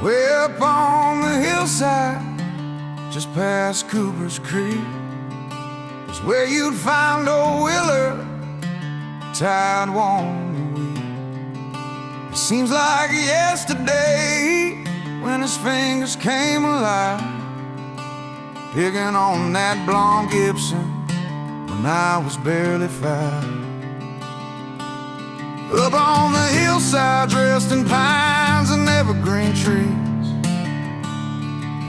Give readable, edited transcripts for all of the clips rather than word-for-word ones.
Way up on the hillside, just past Cooper's Creek, is where you'd find old Willard, tired, warm and weak. It seems like yesterday when his fingers came alive, picking on that blonde Gibson when I was barely 5. Up on the hillside, dressed in pines and evergreen trees.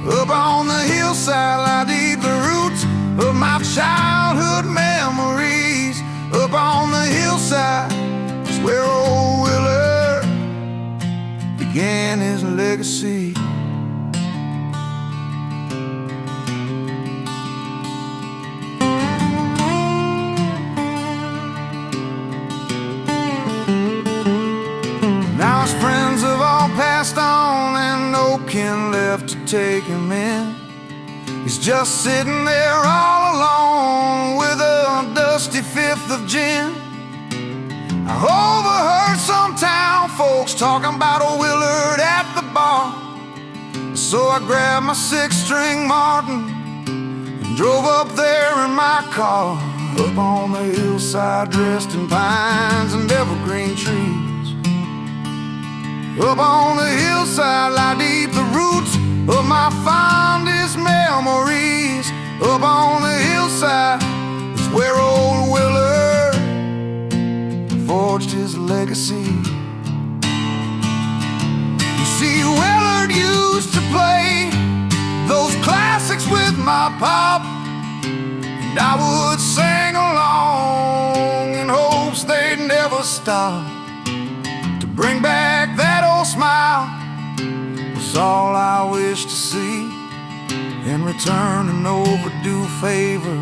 Up on the hillside, lie deep the roots of my childhood memories. Up on the hillside is where old Willard began his legacy. Now his friends have all passed on and no kin left to take him in. He's just sitting there all alone with a dusty fifth of gin. I overheard some town folks talking about old Willard at the bar, so I grabbed my 6-string Martin and drove up there in my car. Up on the hillside, dressed in pines and evergreen trees. Up on the hillside, lie deep the roots of my fondest memories. Up on the hillside is where old Willard forged his legacy. You see, Willard used to play those classics with my pop, and I would sing along in hopes they'd never stop. To bring back that old smile was all I wished to see, in return an overdue favor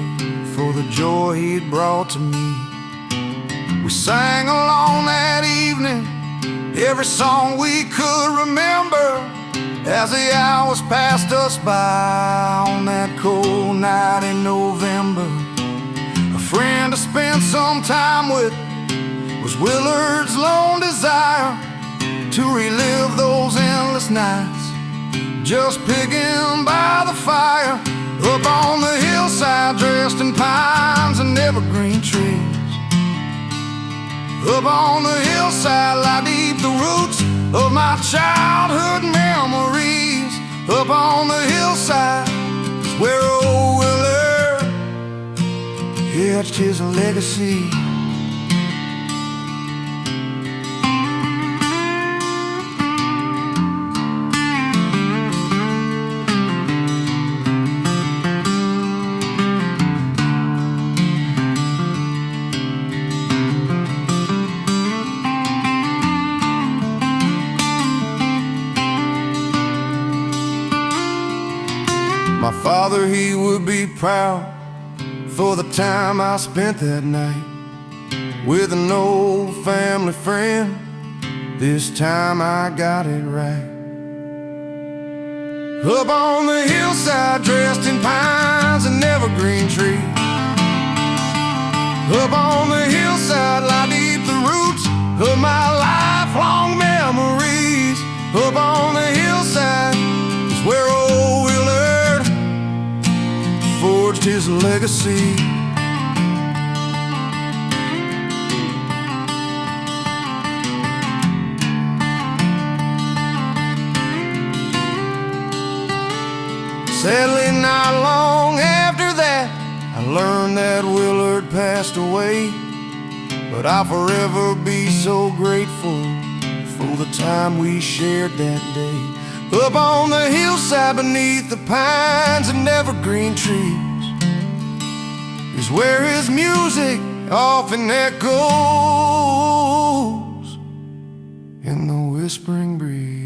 for the joy he'd brought to me. We sang along that evening every song we could remember, as the hours passed us by on that cold night in November. A friend to spend some time with was Willard's lone desire, to relive those endless nights just picking by the fire. Up on the hillside, dressed in pines and evergreen trees. Up on the hillside, lie deep the roots of my childhood memories. Up on the hillside is where old Willard etched his legacy. My father, he would be proud for the time I spent that night with an old family friend. This time I got it right. Up on the hillside, dressed in pines and evergreen trees. Up on the hillside, lie deep the roots of my lifelong memories. Up on the hillside is where old Willard forged his legacy. Sadly, not long after that, I learned that Willard passed away, but I'll forever be so grateful for the time we shared that day. Up on the hillside, beneath the pines and evergreen trees, is where his music often echoes in the whispering breeze.